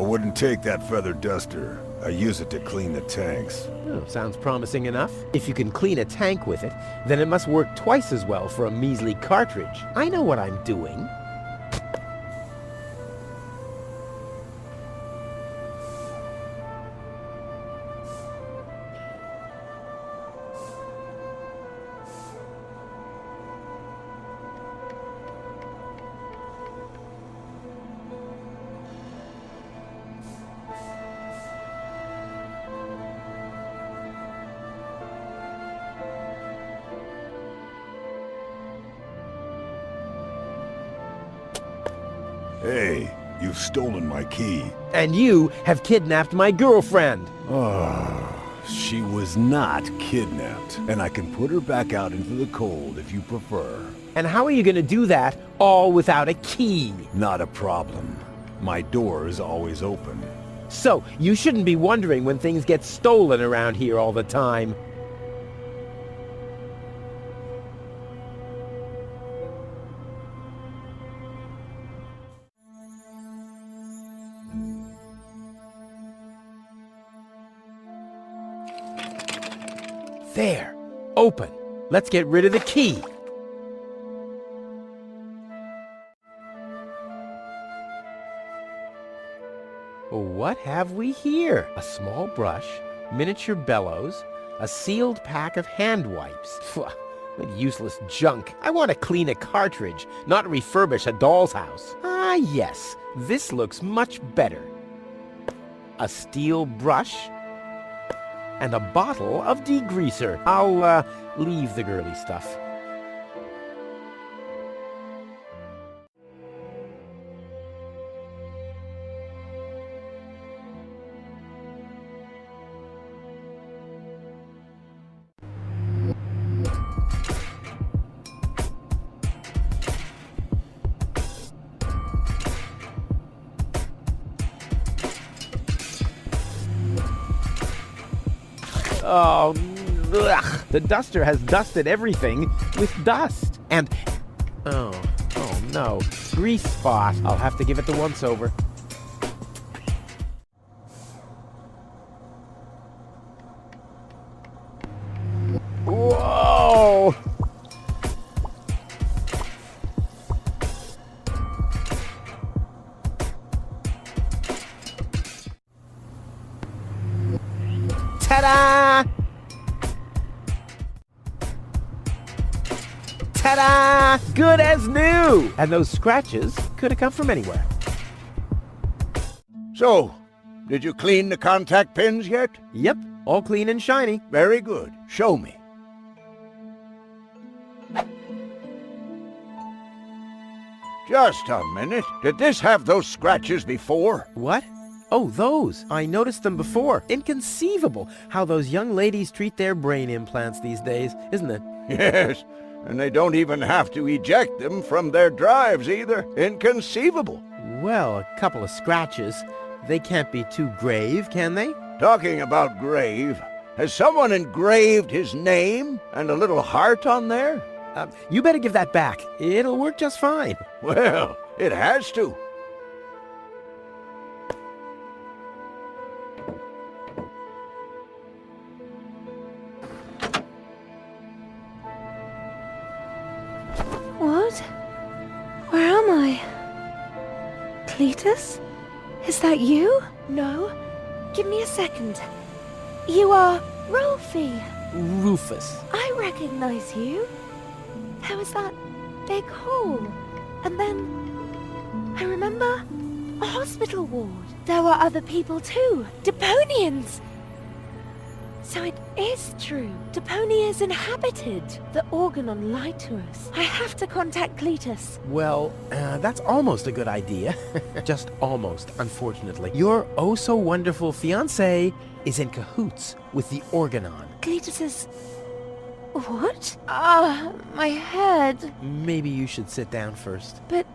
wouldn't take that feather duster. I use it to clean the tanks. Oh, sounds promising enough. If you can clean a tank with it, then it must work twice as well for a measly cartridge. I know what I'm doing. Hey, you've stolen my key. And you have kidnapped my girlfriend. She was not kidnapped, and I can put her back out into the cold if you prefer. And how are you going to do that all without a key? Not a problem. My door is always open. So, you shouldn't be wondering when things get stolen around here all the time. There. Open. Let's get rid of the key. What have we here? A small brush, miniature bellows, a sealed pack of hand wipes. What useless junk. I want to clean a cartridge, not refurbish a doll's house. Ah, yes. This looks much better. A steel brush and a bottle of degreaser. I'll leave the girly stuff. Oh, ugh. The duster has dusted everything with dust. And, oh no, grease spot. I'll have to give it the once-over. Whoa! Ta-da! Ta-da! Good as new! And those scratches could have come from anywhere. So, did you clean the contact pins yet? Yep, all clean and shiny. Very good. Show me. Just a minute. Did this have those scratches before? What? Oh, those. I noticed them before. Inconceivable how those young ladies treat their brain implants these days, isn't it? Yes, and they don't even have to eject them from their drives either. Inconceivable. Well, a couple of scratches. They can't be too grave, can they? Talking about grave, has someone engraved his name and a little heart on there? You better give that back. It'll work just fine. Well, it has to. What? Where am I? Cletus? Is that you? No. Give me a second. You are Rolfie. Rufus. I recognize you. There was that big hole. And then I remember a hospital ward. There were other people too. Deponians! So it is true. Deponia is inhabited. The Organon lied to us. I have to contact Cletus. Well, that's almost a good idea. Just almost, unfortunately. Your oh-so-wonderful fiancé is in cahoots with the Organon. Cletus's... What? Ah, my head. Maybe you should sit down first. But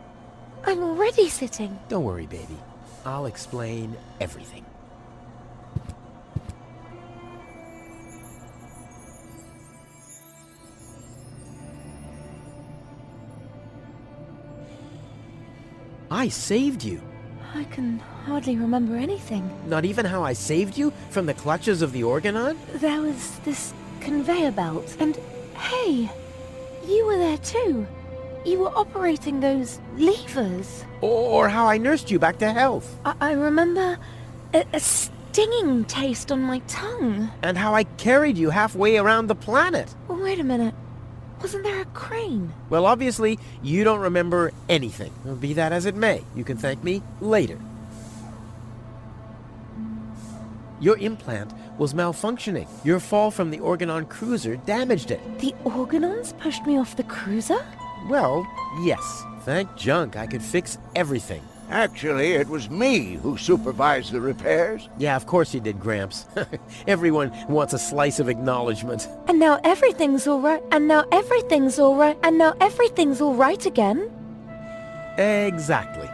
I'm already sitting. Don't worry, baby. I'll explain everything. I saved you. I can hardly remember anything. Not even how I saved you from the clutches of the Organon? There was this conveyor belt, and hey, you were there too. You were operating those levers. Or how I nursed you back to health? I remember a stinging taste on my tongue. And how I carried you halfway around the planet? Wait a minute. Wasn't there a crane? Well, obviously, you don't remember anything. Be that as it may, you can thank me later. Your implant was malfunctioning. Your fall from the Organon cruiser damaged it. The Organons pushed me off the cruiser? Well, yes. Thank junk I could fix everything. Actually, it was me who supervised the repairs. Yeah, of course you did, Gramps. Everyone wants a slice of acknowledgement. And now everything's alright, and now everything's alright, and now everything's alright again? Exactly.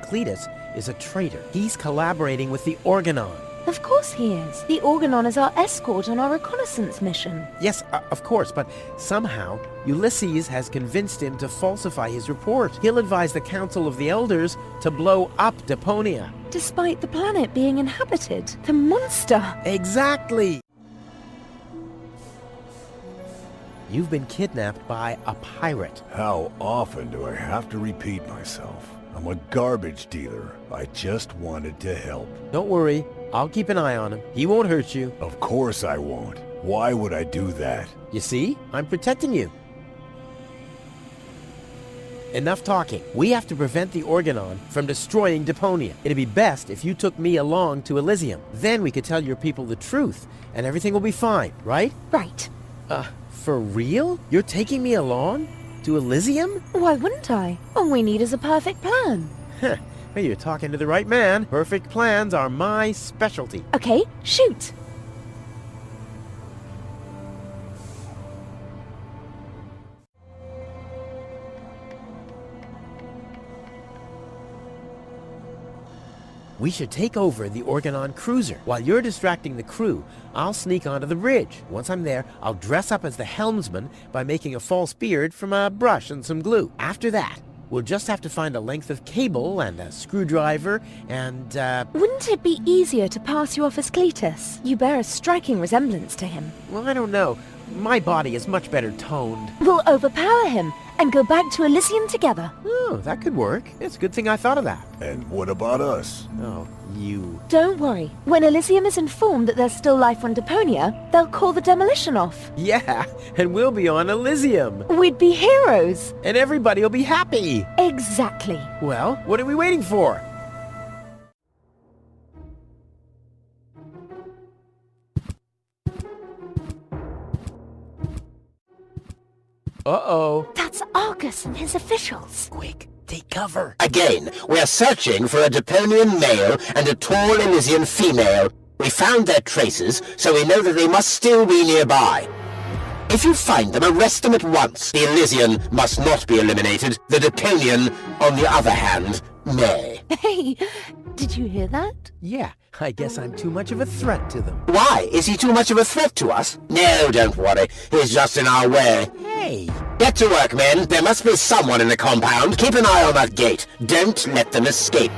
Cletus is a traitor. He's collaborating with the Organon. Of course he is. The Organon is our escort on our reconnaissance mission. Yes, of course, but somehow Ulysses has convinced him to falsify his report. He'll advise the Council of the Elders to blow up Deponia. Despite the planet being inhabited. The monster! Exactly! You've been kidnapped by a pirate. How often do I have to repeat myself? I'm a garbage dealer. I just wanted to help. Don't worry, I'll keep an eye on him. He won't hurt you. Of course I won't. Why would I do that? You see? I'm protecting you. Enough talking. We have to prevent the Organon from destroying Deponia. It'd be best if you took me along to Elysium. Then we could tell your people the truth, and everything will be fine, right? Right. For real? You're taking me along? To Elysium? Why wouldn't I? All we need is a perfect plan. Heh, well, you're talking to the right man. Perfect plans are my specialty. Okay, shoot! We should take over the Organon cruiser. While you're distracting the crew, I'll sneak onto the bridge. Once I'm there, I'll dress up as the helmsman by making a false beard from a brush and some glue. After that, we'll just have to find a length of cable and a screwdriver and, Wouldn't it be easier to pass you off as Cletus? You bear a striking resemblance to him. well, I don't know. My body is much better toned. We'll overpower him and go back to Elysium together. Oh, that could work. It's a good thing I thought of that. And what about us? Oh, you... Don't worry. When Elysium is informed that there's still life on Deponia, they'll call the demolition off. Yeah, and we'll be on Elysium. We'd be heroes. And everybody will be happy. Exactly. Well, what are we waiting for? Uh-oh. That's Argus and his officials. Quick, take cover. Again, we are searching for a Deponian male and a tall Elysian female. We found their traces, so we know that they must still be nearby. If you find them, arrest them at once. The Elysian must not be eliminated. The Deponian, on the other hand, may. Hey, did you hear that? Yeah, I guess I'm too much of a threat to them. Why? Is he too much of a threat to us? No, don't worry. He's just in our way. Hey! Get to work, men. There must be someone in the compound. Keep an eye on that gate. Don't let them escape.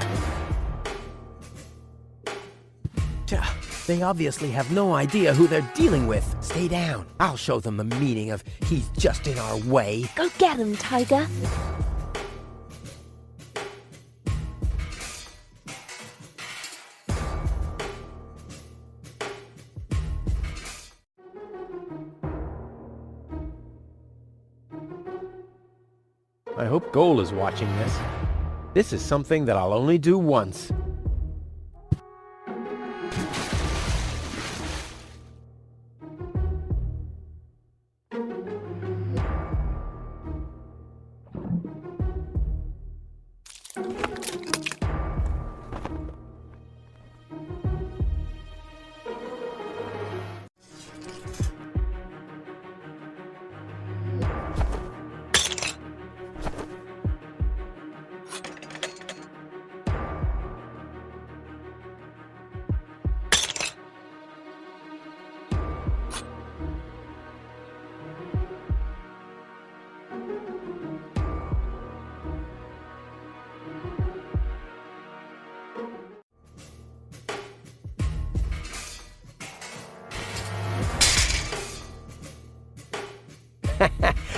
They obviously have no idea who they're dealing with. Stay down. I'll show them the meaning of he's just in our way. Go get him, Tiger. I hope Goal is watching this. This is something that I'll only do once.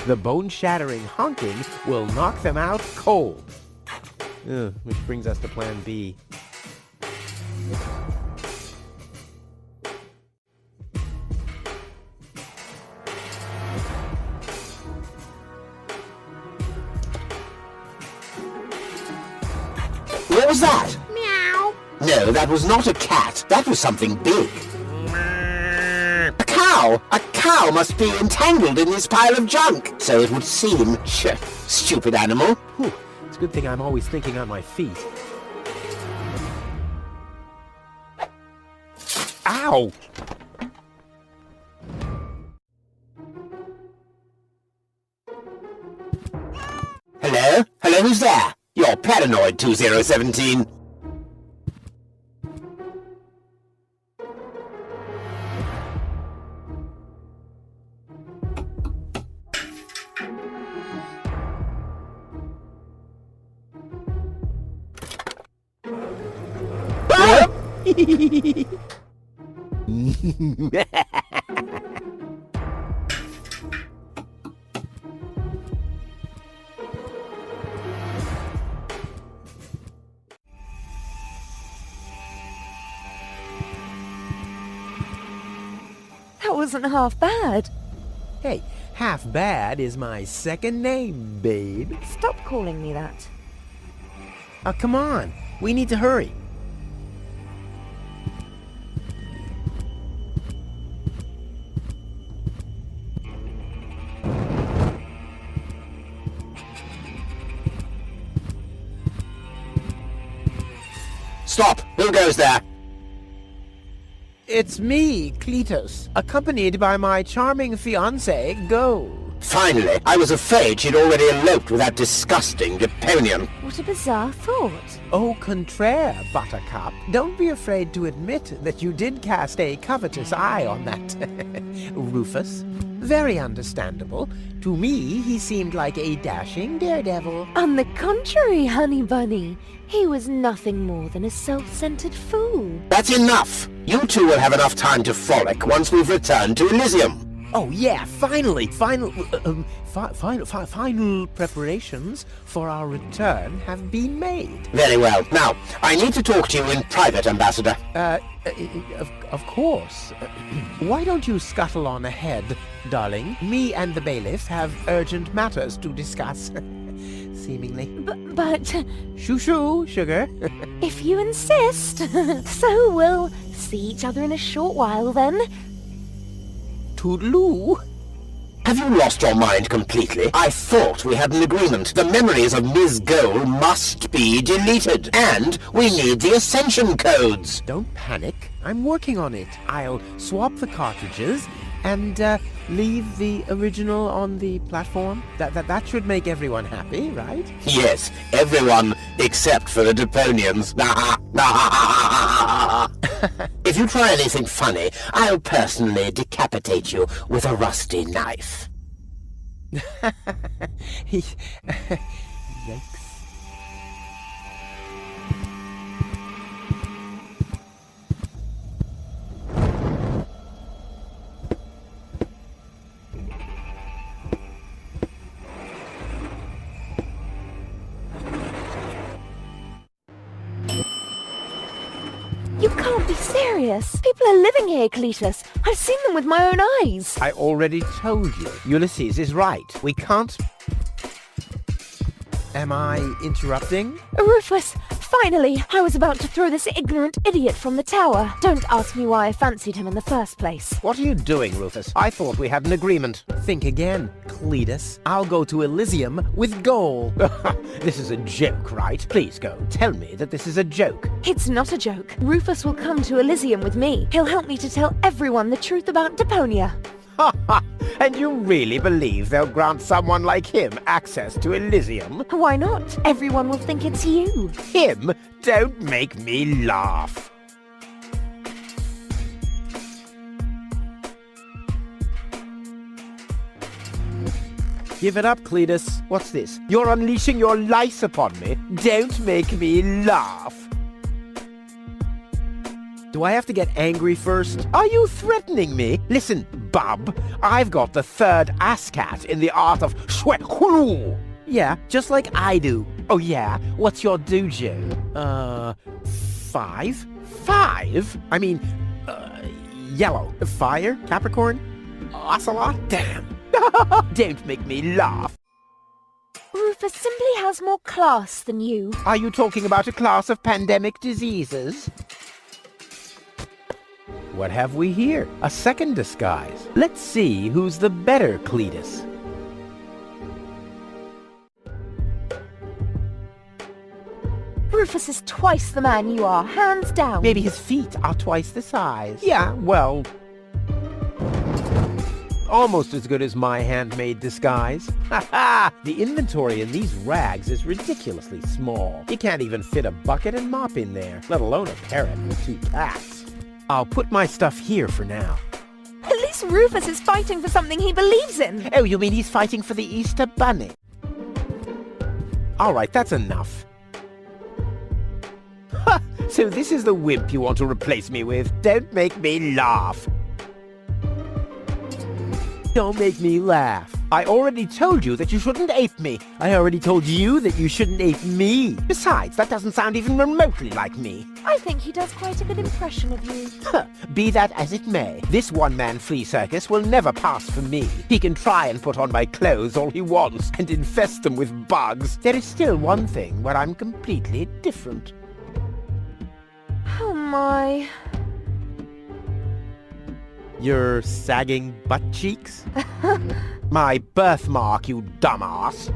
The bone-shattering honking will knock them out cold. Which brings us to plan B. What was that? Meow. No, that was not a cat. That was something big. A cow! A cow must be entangled in this pile of junk. So it would seem. Stupid animal. Whew. It's a good thing I'm always thinking on my feet. Ow! Hello? Hello, who's there? You're paranoid, 2017. That wasn't half bad. Hey, half bad is my second name, babe. Stop calling me that. Oh, come on. We need to hurry. Stop! Who goes there? It's me, Cletus, accompanied by my charming fiancée, Gold. Finally, I was afraid she'd already eloped with that disgusting Deponian. What a bizarre thought. Au contraire, Buttercup. Don't be afraid to admit that you did cast a covetous eye on that Rufus. Very understandable. To me, he seemed like a dashing daredevil. On the contrary, honey bunny, he was nothing more than a self-centered fool. That's enough! You two will have enough time to frolic once we've returned to Elysium. Oh yeah, finally! Final preparations for our return have been made. Very well. Now, I need to talk to you in private, Ambassador. Of course. Why don't you scuttle on ahead, darling? Me and the bailiff have urgent matters to discuss. Seemingly. But... Shoo-shoo, sugar. if you insist. So we'll see each other in a short while then. Toodaloo. Have you lost your mind completely? I thought we had an agreement. The memories of Ms. Goal must be deleted. And we need the Ascension codes. Don't panic. I'm working on it. I'll swap the cartridges and leave the original on the platform. That should make everyone happy, right? Yes, everyone except for the Deponians. If you try anything funny, I'll personally decapitate you with a rusty knife. Yikes. You can't be serious. People are living here, Cletus. I've seen them with my own eyes. I already told you. Ulysses is right. We can't... Am I interrupting? Rufus, finally! I was about to throw this ignorant idiot from the tower. Don't ask me why I fancied him in the first place. What are you doing, Rufus? I thought we had an agreement. Think again, Cletus. I'll go to Elysium with Goal. This is a joke, right? Please go. Tell me that this is a joke. It's not a joke. Rufus will come to Elysium with me. He'll help me to tell everyone the truth about Deponia. Ha ha! And you really believe they'll grant someone like him access to Elysium? Why not? Everyone will think it's you. Him? Don't make me laugh. Give it up, Cletus. What's this? You're unleashing your lice upon me. Don't make me laugh. Do I have to get angry first? Are you threatening me? Listen, bub, I've got the 3rd ASCAT in the art of shwe. Yeah, just like I do. Oh yeah? What's your dojo? 5? 5? I mean, yellow. Fire? Capricorn? Ocelot? Damn. Don't make me laugh. Rufus simply has more class than you. Are you talking about a class of pandemic diseases? What have we here? A second disguise. Let's see who's the better Cletus. Rufus is twice the man you are, hands down. Maybe his feet are twice the size. Yeah, well, almost as good as my handmade disguise. Ha ha! The inventory in these rags is ridiculously small. You can't even fit a bucket and mop in there, let alone a parrot with 2 cats. I'll put my stuff here for now. At least Rufus is fighting for something he believes in. Oh, you mean he's fighting for the Easter Bunny? All right, that's enough. Ha! So this is the wimp you want to replace me with? Don't make me laugh. Don't make me laugh. I already told you that you shouldn't ape me. I already told you that you shouldn't ape me. Besides, that doesn't sound even remotely like me. I think he does quite a good impression of you. Be that as it may, this one-man flea circus will never pass for me. He can try and put on my clothes all he wants and infest them with bugs. There is still one thing where I'm completely different. Oh my. Your sagging butt cheeks? My birthmark, you dumbass.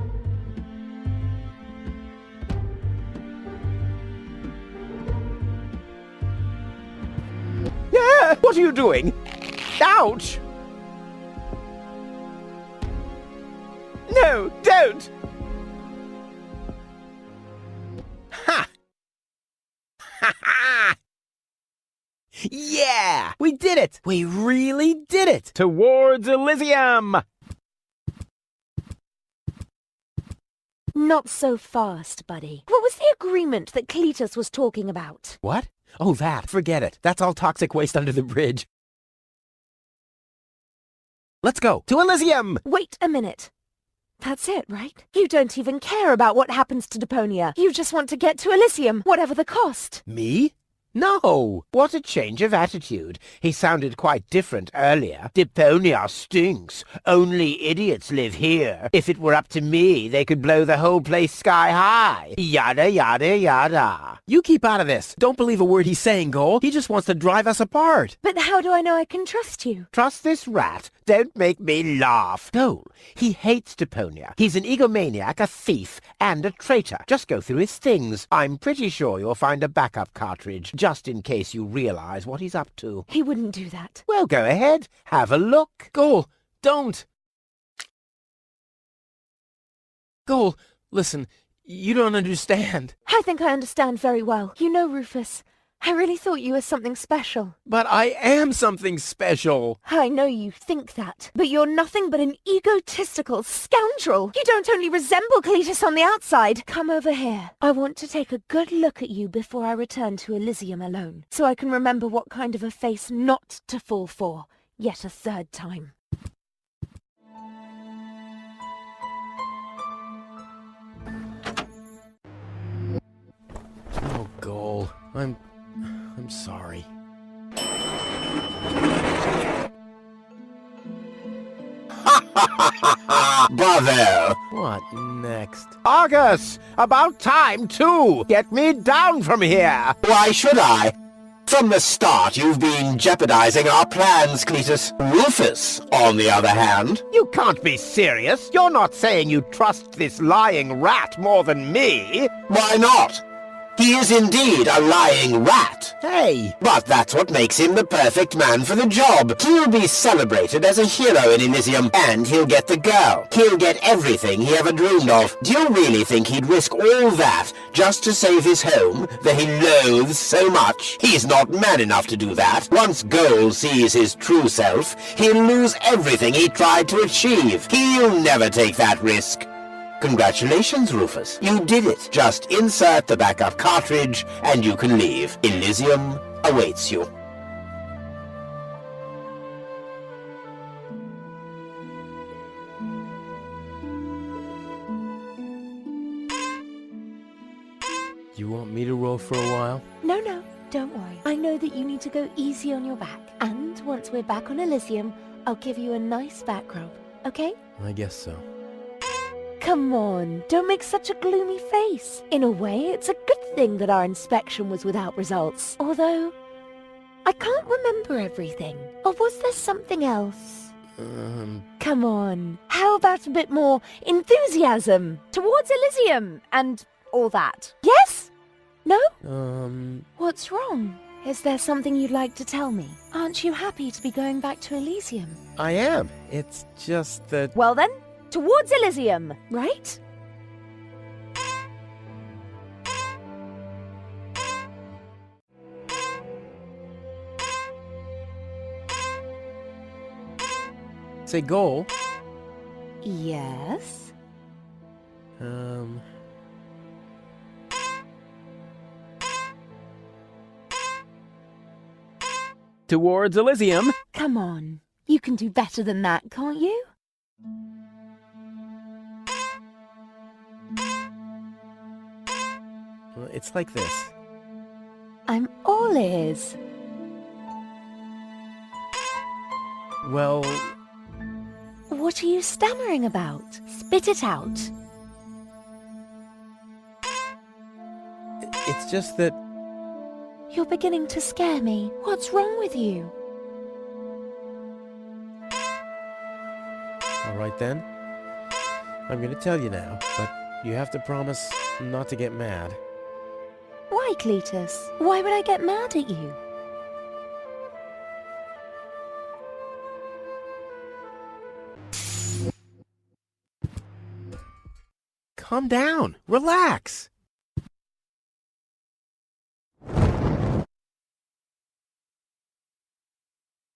Yeah, what are you doing? Ouch! No, don't! Ha! Ha ha! Yeah! We did it! We really did it! Towards Elysium! Not so fast, buddy. What was the agreement that Cletus was talking about? What? Oh, that. Forget it. That's all toxic waste under the bridge. Let's go. To Elysium! Wait a minute. That's it, right? You don't even care about what happens to Deponia. You just want to get to Elysium, whatever the cost. Me? No! What a change of attitude. He sounded quite different earlier. Deponia stinks. Only idiots live here. If it were up to me, they could blow the whole place sky high. Yada, yada, yada. You keep out of this. Don't believe a word he's saying, Cole. He just wants to drive us apart. But how do I know I can trust you? Trust this rat. Don't make me laugh. Cole, he hates Deponia. He's an egomaniac, a thief, and a traitor. Just go through his things. I'm pretty sure you'll find a backup cartridge, just in case you realize what he's up to. He wouldn't do that. Well, go ahead. Have a look. Cole, don't. Cole, listen, you don't understand. I think I understand very well. You know, Rufus, I really thought you were something special. But I am something special. I know you think that, but you're nothing but an egotistical scoundrel. You don't only resemble Cletus on the outside. Come over here. I want to take a good look at you before I return to Elysium alone, so I can remember what kind of a face not to fall for, yet a third time. Oh, Cole, I'm sorry. Bravo! What next? Argus! About time, too! Get me down from here! Why should I? From the start, you've been jeopardizing our plans, Cletus. Rufus, on the other hand... You can't be serious! You're not saying you trust this lying rat more than me! Why not? He is indeed a lying rat. Hey! But that's what makes him the perfect man for the job. He'll be celebrated as a hero in Elysium, and he'll get the girl. He'll get everything he ever dreamed of. Do you really think he'd risk all that just to save his home that he loathes so much? He's not man enough to do that. Once Goal sees his true self, he'll lose everything he tried to achieve. He'll never take that risk. Congratulations, Rufus. You did it. Just insert the backup cartridge and you can leave. Elysium awaits you. You want me to roll for a while? No, no, don't worry. I know that you need to go easy on your back. And once we're back on Elysium, I'll give you a nice back rub, okay? I guess so. Come on, don't make such a gloomy face. In a way, it's a good thing that our inspection was without results. Although, I can't remember everything. Or was there something else? Come on, how about a bit more enthusiasm towards Elysium and all that? Yes? No? What's wrong? Is there something you'd like to tell me? Aren't you happy to be going back to Elysium? I am. It's just that... Well then, towards Elysium, right? Say goal. Yes? Towards Elysium. Come on, you can do better than that, can't you? Well, it's like this. I'm all ears. Well, What are you stammering about? Spit it out. it's just that... You're beginning to scare me. What's wrong with you? All right then. I'm gonna tell you now, but you have to promise not to get mad. Why, Cletus? Why would I get mad at you? Calm down. Relax.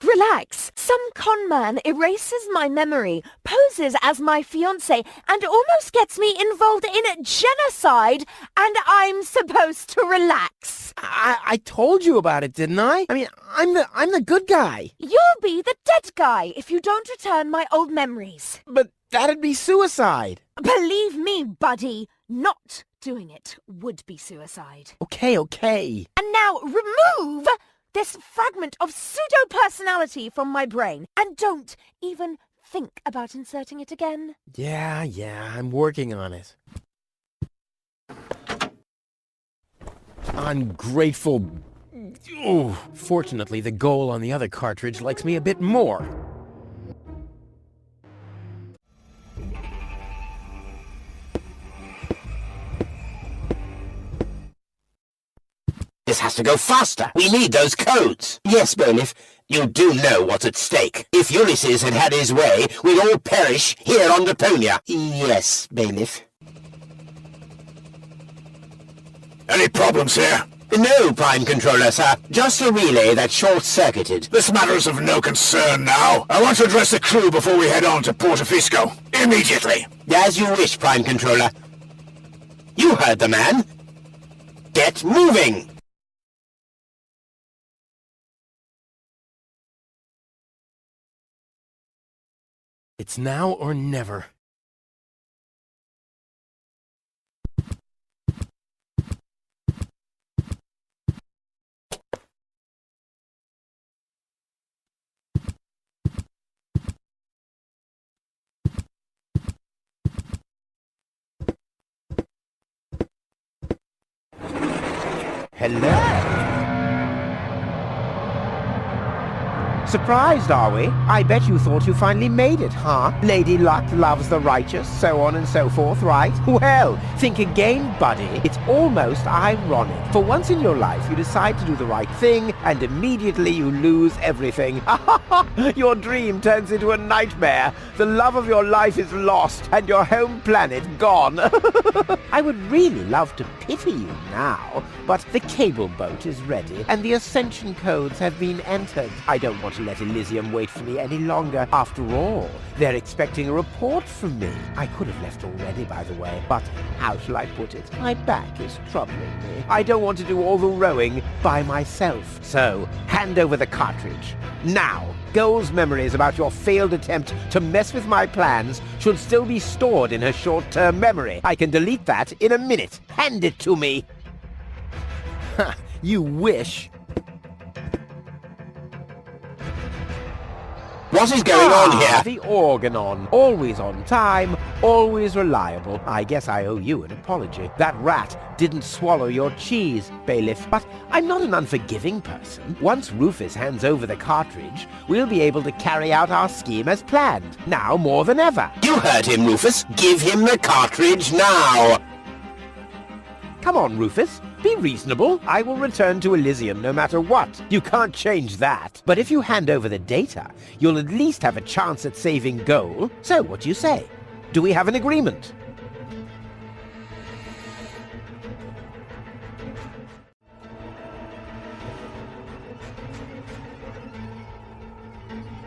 Relax! Some con man erases my memory, poses as my fiancé, and almost gets me involved in genocide, and I'm supposed to relax. I told you about it, didn't I? I mean, I'm the good guy. You'll be the dead guy if you don't return my old memories. But that'd be suicide. Believe me, buddy, not doing it would be suicide. Okay. And now remove this fragment of pseudo-personality from my brain, and don't even think about inserting it again. Yeah, I'm working on it. Ungrateful... Ooh. Fortunately, the goal on the other cartridge likes me a bit more. This has to go faster. We need those codes. Yes, Bailiff, you do know what's at stake. If Ulysses had had his way, we'd all perish here on Deponia. Yes, Bailiff. Any problems here? No, Prime Controller, sir. Just a relay that short-circuited. This matter is of no concern now. I want to address the crew before we head on to Portofisco. Immediately. As you wish, Prime Controller. You heard the man. Get moving! It's now or never. Hello. Surprised, are we? I bet you thought you finally made it, huh? Lady Luck loves the righteous, so on and so forth, right? Well, think again, buddy. It's almost ironic. For once in your life, you decide to do the right thing, and immediately you lose everything. Your dream turns into a nightmare. The love of your life is lost, and your home planet gone. I would really love to pity you now, but the cable boat is ready, and the ascension codes have been entered. I don't want to let Elysium wait for me any longer. After all, they're expecting a report from me. I could have left already, by the way, but how shall I put it? My back is troubling me. I don't want to do all the rowing by myself. So, hand over the cartridge. Now, Goal's memories about your failed attempt to mess with my plans should still be stored in her short-term memory. I can delete that in a minute. Hand it to me. Ha, you wish. What is going on here? The Organon. Always on time, always reliable. I guess I owe you an apology. That rat didn't swallow your cheese, Bailiff. But I'm not an unforgiving person. Once Rufus hands over the cartridge, we'll be able to carry out our scheme as planned. Now more than ever. You heard him, Rufus. Give him the cartridge now. Come on, Rufus. Be reasonable. I will return to Elysium no matter what. You can't change that. But if you hand over the data, you'll at least have a chance at saving Goal. So, what do you say? Do we have an agreement?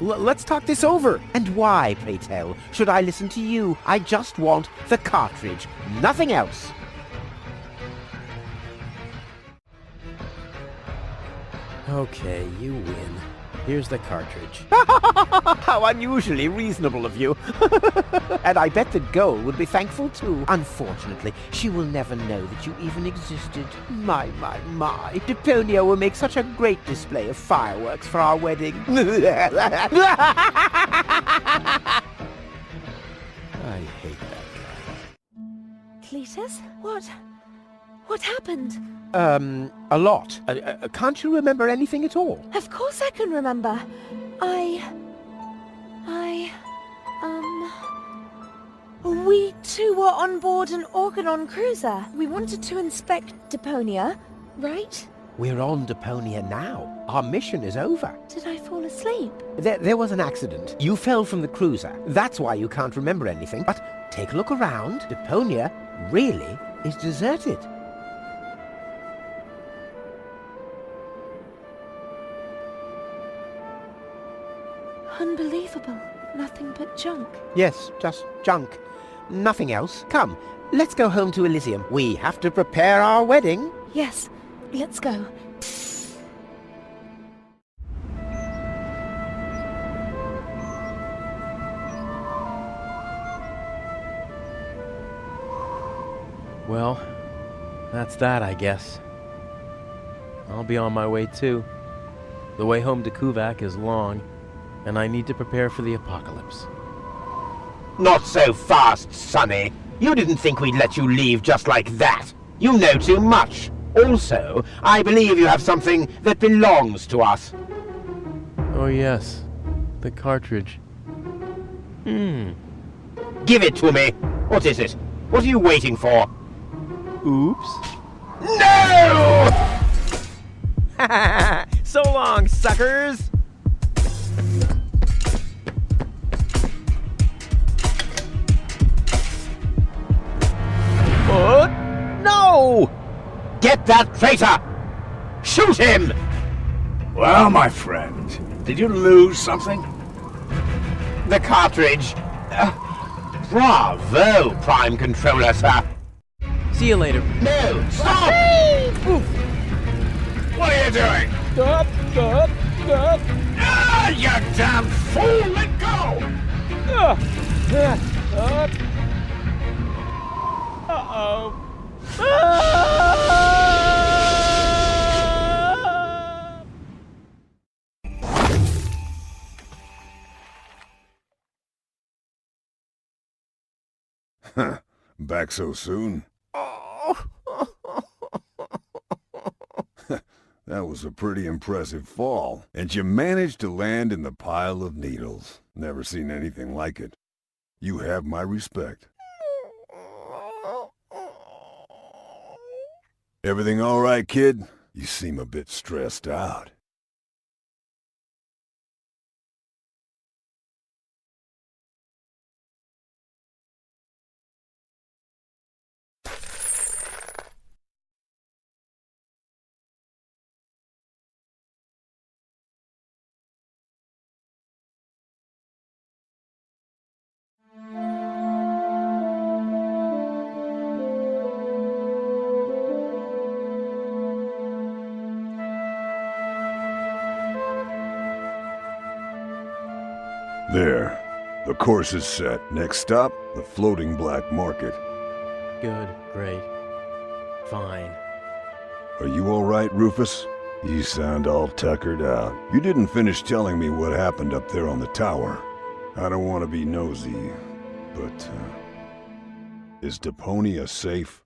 Let's talk this over. And why, pray tell, should I listen to you? I just want the cartridge. Nothing else. Okay, you win. Here's the cartridge. How unusually reasonable of you. And I bet that Goal would be thankful too. Unfortunately, she will never know that you even existed. My. Deponia will make such a great display of fireworks for our wedding. I hate that guy. Cletus? What happened? A lot. Can't you remember anything at all? Of course I can remember. We two were on board an Organon cruiser. We wanted to inspect Deponia, right? We're on Deponia now. Our mission is over. Did I fall asleep? There was an accident. You fell from the cruiser. That's why you can't remember anything. But take a look around. Deponia really is deserted. Unbelievable. Nothing but junk. Yes, just junk. Nothing else. Come, let's go home to Elysium. We have to prepare our wedding. Yes, let's go. Well, that's that, I guess. I'll be on my way too. The way home to Kuvaq is long, and I need to prepare for the apocalypse. Not so fast, Sonny. You didn't think we'd let you leave just like that. You know too much. Also, I believe you have something that belongs to us. Oh yes, the cartridge. Give it to me. What is it? What are you waiting for? Oops. No! So long, suckers! What? No! Get that traitor! Shoot him! Well, my friend, did you lose something? The cartridge. Bravo, Prime Controller, sir. See you later. No, stop! What are you doing? Stop! Ah, you damn fool! Let go! Uh-oh. Huh. Back so soon? That was a pretty impressive fall. And you managed to land in the pile of needles. Never seen anything like it. You have my respect. Everything all right, kid? You seem a bit stressed out. There. The course is set. Next stop, the floating black market. Good, great. Fine. Are you all right, Rufus? You sound all tuckered out. You didn't finish telling me what happened up there on the tower. I don't want to be nosy, but, is Deponia safe?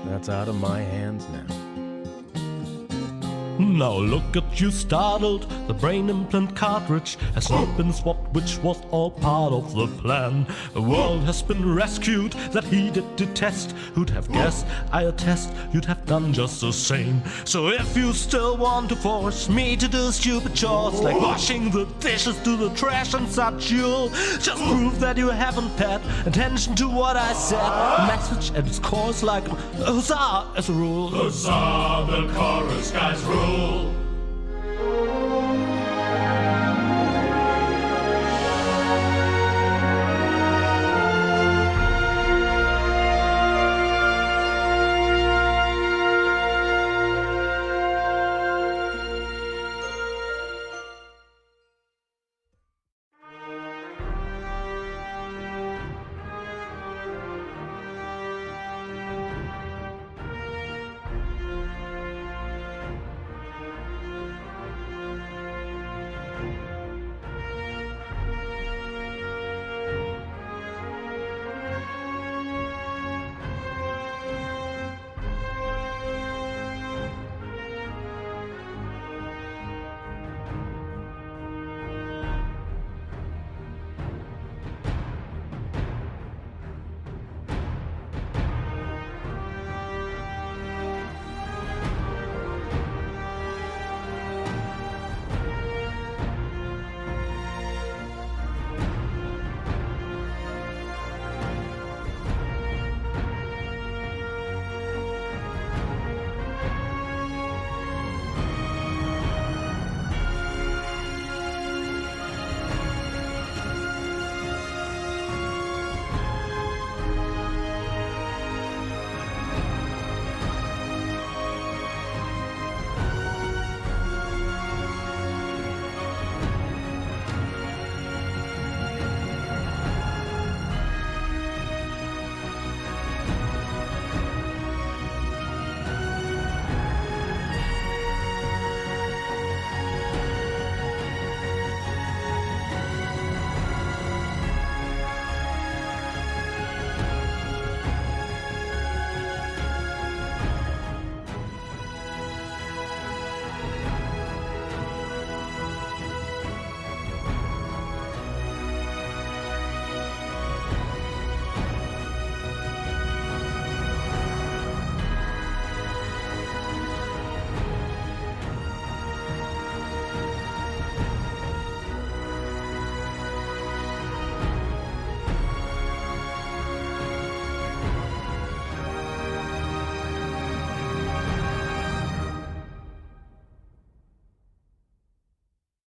That's out of my hands now. Now look at you startled, the brain implant cartridge has not been swapped, which was all part of the plan. The world has been rescued that he did detest. Who'd have guessed, I attest, you'd have done just the same. So if you still want to force me to do stupid chores like washing the dishes, do the trash and such, you'll just prove that you haven't paid attention to what I said. The message at its core is like huzzah as a rule. Huzzah, the chorus guys rule.